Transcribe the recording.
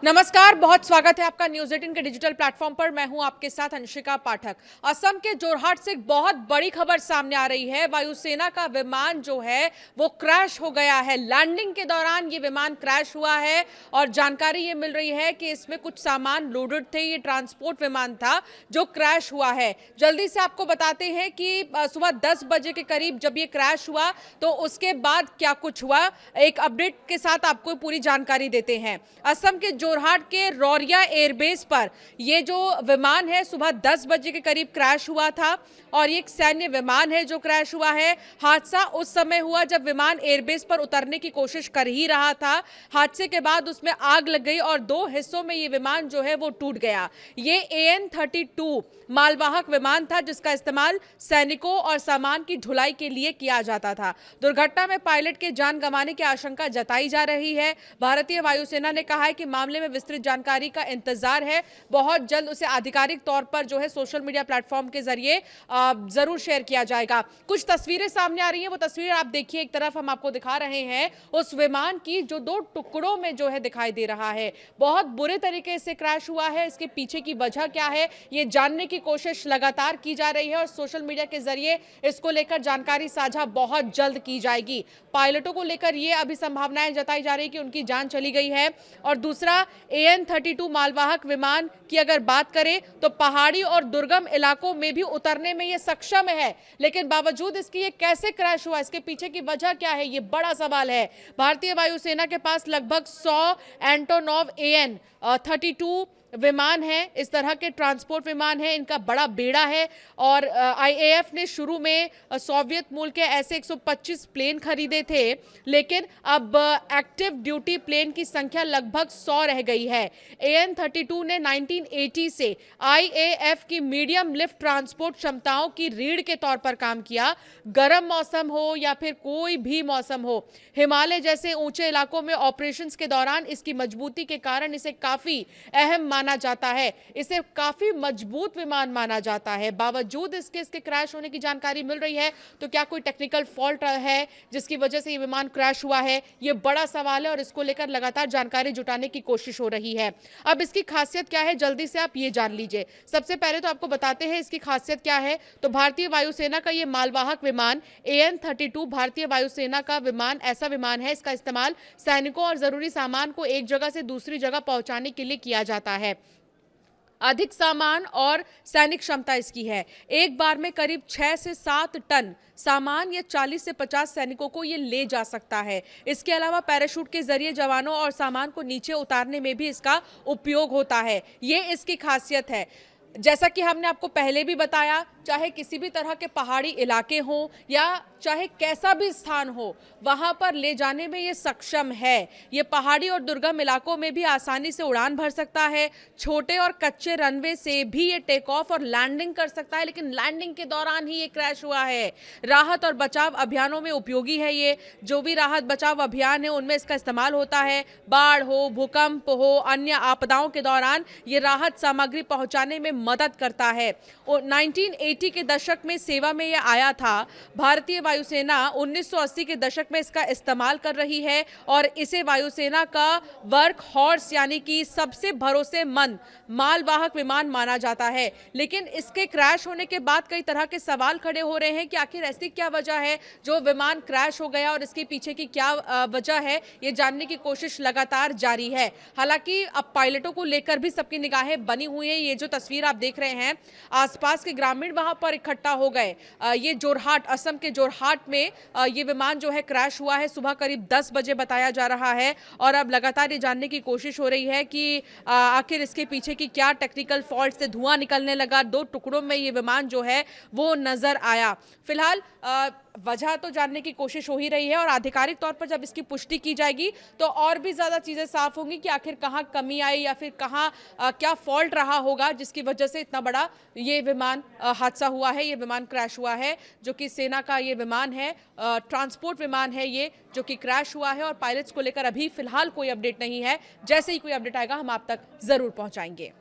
नमस्कार, बहुत स्वागत है आपका न्यूज़ 18 के डिजिटल प्लेटफॉर्म पर। मैं हूं आपके साथ अंशिका पाठक। असम के जोरहाट से एक बहुत बड़ी खबर सामने आ रही है। वायुसेना का विमान जो है वो क्रैश हो गया है। लैंडिंग के दौरान ये विमान क्रैश हुआ है और जानकारी ये मिल रही है कि इसमें कुछ सामान लोडेड थे। ये ट्रांसपोर्ट विमान था जो क्रैश हुआ है। जल्दी से आपको बताते हैं कि सुबह 10 बजे के करीब जब ये क्रैश हुआ तो उसके बाद क्या कुछ हुआ, एक अपडेट के साथ आपको पूरी जानकारी देते हैं। असम के जोरहाट के रौरिया एयरबेस पर ये जो विमान है सुबह 10 बजे के करीब क्रैश हुआ था और ये एक सैन्य विमान है जो क्रैश हुआ है। हादसा उस समय हुआ जब विमान एयरबेस पर उतरने की कोशिश कर ही रहा था। हादसे के बाद उसमें आग लग गई और 2 हिस्सों में ये विमान जो है वो टूट गया। ये AN-32 मालवाहक विमान था जिसका इस्तेमाल सैनिकों और सामान की ढुलाई के लिए किया जाता था। दुर्घटना में पायलट के जान गंवाने की आशंका जताई जा रही है। भारतीय वायुसेना ने कहा है कि मामले में विस्तृत जानकारी का इंतजार है। बहुत जल्द उसे आधिकारिक तौर पर जो है सोशल मीडिया प्लेटफॉर्म के जरिए जरूर शेयर किया जाएगा। कुछ तस्वीरें सामने आ रही हैं, वो तस्वीर आप देखिए। एक तरफ हम आपको दिखा रहे हैं उस विमान की जो 2 टुकड़ों में जो है दिखाई दे रहा है। बहुत बुरे तरीके से क्रैश हुआ है। इसके पीछे की वजह क्या है ये जानने की कोशिश लगातार की जा रही है और सोशल मीडिया के जरिए इसको लेकर जानकारी साझा बहुत जल्द की जाएगी। पायलटों को लेकर ये अभी संभावनाएं जताई जा रही है कि उनकी जान चली गई है। और दूसरा, AN-32 मालवाहक विमान की अगर बात करें तो पहाड़ी और दुर्गम इलाकों में भी उतरने में ये सक्षम है, लेकिन बावजूद इसकी ये कैसे क्रैश हुआ, इसके पीछे की वजह क्या है, ये बड़ा सवाल है। भारतीय वायुसेना के पास लगभग 100 एंटोनोव AN-32 विमान है। इस तरह के ट्रांसपोर्ट विमान है, इनका बड़ा बेड़ा है और IAF ने शुरू में सोवियत मूल के ऐसे 125 प्लेन खरीदे थे, लेकिन अब एक्टिव ड्यूटी प्लेन की संख्या लगभग 100 रह गई है। AN-32 ने 1980 से IAF की मीडियम लिफ्ट ट्रांसपोर्ट क्षमताओं की रीढ़ के तौर पर काम किया। गर्म मौसम हो या फिर कोई भी मौसम हो, हिमालय जैसे ऊंचे इलाकों में ऑपरेशंस के दौरान इसकी मजबूती के कारण इसे काफी अहम माना जाता है। इसे काफी मजबूत विमान माना जाता है। बावजूद इसके क्रैश होने की जानकारी मिल रही है, तो क्या कोई टेक्निकल फॉल्ट है जिसकी वजह से ये विमान क्रैश हुआ है, ये बड़ा सवाल है और इसको लेकर लगातार जानकारी जुटाने की कोशिश हो रही है। अब इसकी खासियत क्या है, जल्दी से आप ये जान लीजिए। सबसे पहले तो आपको बताते हैं इसकी खासियत क्या है। तो भारतीय वायुसेना का ये मालवाहक विमान AN-32 भारतीय वायुसेना का विमान ऐसा विमान है, इसका इस्तेमाल सैनिकों और जरूरी सामान को एक जगह से दूसरी जगह पहुंचाने के लिए किया जाता है। अधिक सामान और सैनिक क्षमता इसकी है। एक बार में करीब 6 से 7 टन सामान या 40 से 50 सैनिकों को ये ले जा सकता है। इसके अलावा पैराशूट के जरिए जवानों और सामान को नीचे उतारने में भी इसका उपयोग होता है। ये इसकी खासियत है। जैसा कि हमने आपको पहले भी बताया, चाहे किसी भी तरह के पहाड़ी इलाके हों या चाहे कैसा भी स्थान हो, वहां पर ले जाने में ये सक्षम है। ये पहाड़ी और दुर्गम इलाकों में भी आसानी से उड़ान भर सकता है। छोटे और कच्चे रनवे से भी ये टेक ऑफ और लैंडिंग कर सकता है, लेकिन लैंडिंग के दौरान ही ये क्रैश हुआ है। राहत और बचाव अभियानों में उपयोगी है। ये जो भी राहत बचाव अभियान है उनमें इसका इस्तेमाल होता है। बाढ़ हो, भूकंप हो, अन्य आपदाओं के दौरान ये राहत सामग्री पहुंचाने में मदद करता है। 1980 के दशक में सेवा में यह आया था। भारतीय वायुसेना 1980 के दशक में इसका इस्तेमाल कर रही है और इसे वायुसेना का वर्क हॉर्स यानी कि सबसे भरोसेमंद मालवाहक विमान माना जाता है। लेकिन इसके क्रैश होने के बाद कई तरह के सवाल खड़े हो रहे हैं कि आखिर ऐसी क्या वजह है जो विमान क्रैश हो गया और इसके पीछे की क्या वजह है, ये जानने की कोशिश लगातार जारी है। हालांकि अब पायलटों को लेकर भी सबकी निगाहें बनी हुई हैं। ये जो तस्वीर आप देख रहे हैं, आसपास के ग्रामीण वहां पर इकट्ठा हो गए। ये जोरहाट, असम के जोरहाट में ये विमान जो है क्रैश हुआ है सुबह करीब 10 बजे बताया जा रहा है और अब लगातार ये जानने की कोशिश हो रही है कि आखिर इसके पीछे की क्या टेक्निकल फॉल्ट से धुआं निकलने लगा, 2 टुकड़ों में ये विमान जो है वो नजर आया। फिलहाल वजह तो जानने की कोशिश हो ही रही है और आधिकारिक तौर पर जब इसकी पुष्टि की जाएगी तो और भी ज़्यादा चीज़ें साफ होंगी कि आखिर कहाँ कमी आई या फिर कहाँ क्या फॉल्ट रहा होगा जिसकी वजह से इतना बड़ा ये विमान हादसा हुआ है, ये विमान क्रैश हुआ है। जो कि सेना का ये विमान है, ट्रांसपोर्ट विमान है ये, जो कि क्रैश हुआ है और पायलट्स को लेकर अभी फिलहाल कोई अपडेट नहीं है। जैसे ही कोई अपडेट आएगा हम आप तक ज़रूर पहुँचाएंगे।